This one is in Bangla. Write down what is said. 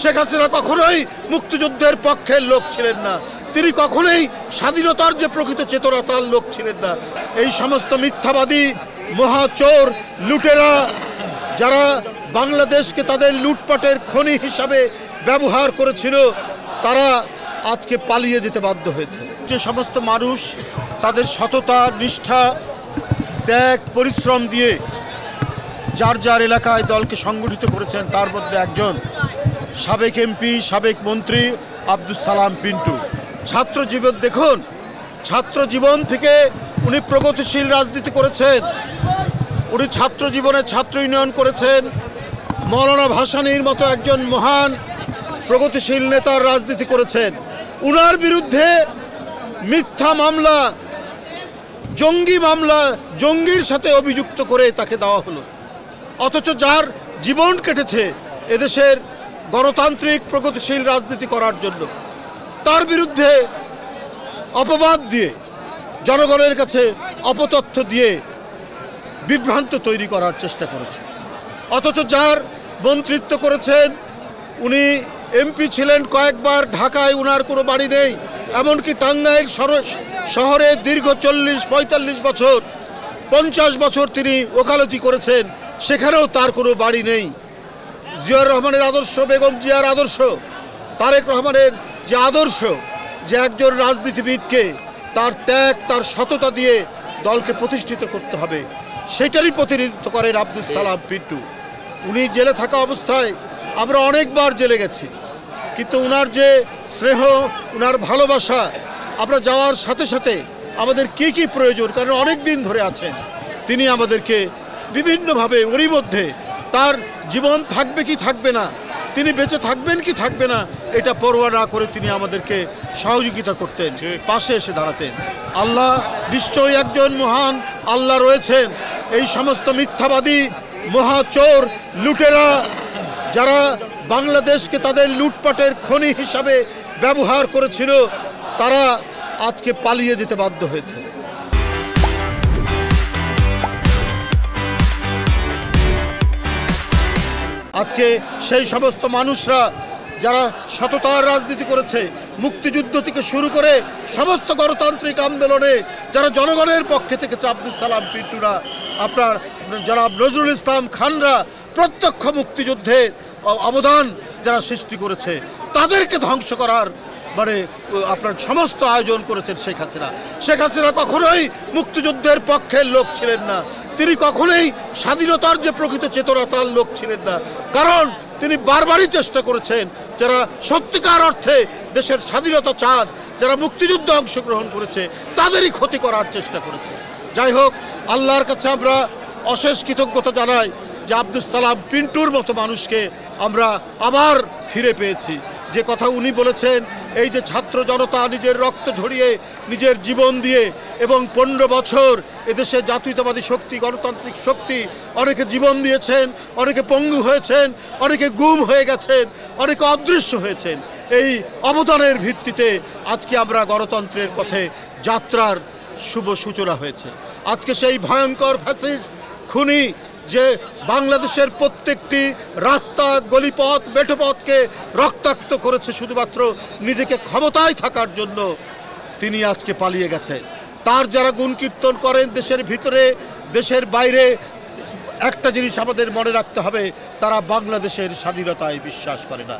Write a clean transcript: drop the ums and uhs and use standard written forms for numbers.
শেখ হাসিনা কখনোই মুক্তিযুদ্ধের পক্ষের লোক ছিলেন না। তিনি কখনোই স্বাধীনতার যে প্রকৃত চেতনা তার লোক ছিলেন না। এই সমস্ত মিথ্যাবাদী মহাচোর লুটেরা যারা বাংলাদেশকে তাদের লুটপাটের খনি হিসাবে ব্যবহার করেছিল, তারা আজকে পালিয়ে যেতে বাধ্য হয়েছে। যে সমস্ত মানুষ তাদের সততা, নিষ্ঠা, ত্যাগ, পরিশ্রম দিয়ে যার যার এলাকায় দলকে সংগঠিত করেছেন, তার মধ্যে একজন সাবেক এমপি, সাবেক মন্ত্রী আব্দুস সালাম পিন্টু। ছাত্র জীবন দেখুন, ছাত্র জীবন থেকে উনি প্রগতিশীল রাজনীতি করেছেন। উনি ছাত্র জীবনে ছাত্র ইউনিয়ন করেছেন। মৌলানা ভাসানীর মতো একজন মহান প্রগতিশীল নেতার রাজনীতি করেছেন। উনার বিরুদ্ধে মিথ্যা মামলা, জঙ্গি মামলা, জঙ্গির সাথে অভিযুক্ত করে তাকে দেওয়া হলো। অথচ যার জীবন কেটেছে এদেশের গণতান্ত্রিক প্রগতিশীল রাজনীতি করার জন্য, তার বিরুদ্ধে অপবাদ দিয়ে, জনগণের কাছে অপতথ্য দিয়ে বিভ্রান্ত তৈরি করার চেষ্টা করেছে। অথচ যার মন্ত্রিত্ব করেছেন, উনি এমপি ছিলেন কয়েকবার, ঢাকায় উনার কোনো বাড়ি নেই। এমনকি টাঙ্গাইল শহরে দীর্ঘ 40-45 বছর, 50 বছর তিনি ওকালতি করেছেন, সেখানেও তার কোনো বাড়ি নেই। জিয়াউর রহমানের আদর্শ, বেগম জিয়ার আদর্শ, তারেক রহমানের যে আদর্শ, যে একজন রাজনীতিবিদকে তার ত্যাগ, তার সততা দিয়ে দলকে প্রতিষ্ঠিত করতে হবে, সেটারই প্রতিনিধিত্ব করেন আব্দুস সালাম পিন্টু। উনি জেলে থাকা অবস্থায় আমরা অনেকবার জেলে গেছি, কিন্তু উনার যে স্নেহ, উনার ভালোবাসা, আমরা যাওয়ার সাথে সাথে আমাদের কী কী প্রয়োজন, কারণ অনেক দিন ধরে আছেন তিনি, আমাদেরকে বিভিন্নভাবে ওরই মধ্যে তার জীবন থাকবে কি থাকবে না, তিনি বেঁচে থাকবেন কি থাকবে না, এটা পরোয়া না করে তিনি আমাদেরকে সহযোগিতা করতেন, পাশে এসে দাঁড়াতেন। আল্লাহ নিশ্চয়ই একজন মহান আল্লাহ রয়েছেন। এই সমস্ত মিথ্যাবাদী মহাচোর লুটেরা যারা বাংলাদেশকে তাদের লুটপাটের খনি হিসাবে ব্যবহার করেছিল, তারা আজকে পালিয়ে যেতে বাধ্য হয়েছে। আজকে সেই সমস্ত মানুষরা যারা সততার রাজনীতি করেছে, মুক্তিযুদ্ধ থেকে শুরু করে সমস্ত গণতান্ত্রিক আন্দোলনে যারা জনগণের পক্ষে থেকেছে, আব্দুস সালাম পিন্টুরা, আপনার জনাব নজরুল ইসলাম খানরা, প্রত্যক্ষ মুক্তিযুদ্ধের অবদান যারা সৃষ্টি করেছে, তাদেরকে ধ্বংস করার আপনার সমস্ত আয়োজন করেছেন শেখ হাসিনা। শেখ হাসিনা কখনোই মুক্তিযুদ্ধের পক্ষের লোক ছিলেন না। তিনি কখনোই স্বাধীনতার যে প্রকৃত চেতনা তার লোক ছিলেন না। কারণ তিনি বারবারই চেষ্টা করেছেন, যারা সত্যিকার অর্থে দেশের স্বাধীনতা চান, যারা মুক্তিযুদ্ধে অংশগ্রহণ করেছে, তাদেরই ক্ষতি করার চেষ্টা করেছে। যাই হোক, আল্লাহর কাছে আমরা অশেষ কৃতজ্ঞতা জানাই যে আব্দুস সালাম পিন্টুর মতো মানুষকে আমরা আবার ফিরে পেয়েছি। যে কথা উনি বলেছেন, এই যে ছাত্র জনতা নিজের রক্ত ঝরিয়ে, নিজের জীবন দিয়ে, এবং 15 বছর এদেশে জাতীয়তাবাদী শক্তি, গণতান্ত্রিক শক্তি, অনেকে জীবন দিয়েছেন, অনেকে পঙ্গু হয়েছেন, অনেকে গুম হয়ে গেছেন, অনেকে অদৃশ্য হয়েছেন। এই অবদানের ভিত্তিতে আজকে আমরা গণতন্ত্রের পথে যাত্রার শুভ সূচনা হয়েছে। আজকে সেই ভয়ঙ্কর ফ্যাসিস্ট খুনি যে বাংলাদেশের প্রত্যেকটি রাস্তা, গলিপথ, মেঠোপথকে রক্তাক্ত করেছে শুধুমাত্র নিজেকে ক্ষমতায় থাকার জন্য, তিনি আজকে পালিয়ে গেছেন। তার যারা গুণ কীর্তন করেন দেশের ভিতরে, দেশের বাইরে, একটা জিনিস আমাদের মনে রাখতে হবে, তারা বাংলাদেশের স্বাধীনতায় বিশ্বাস করে না।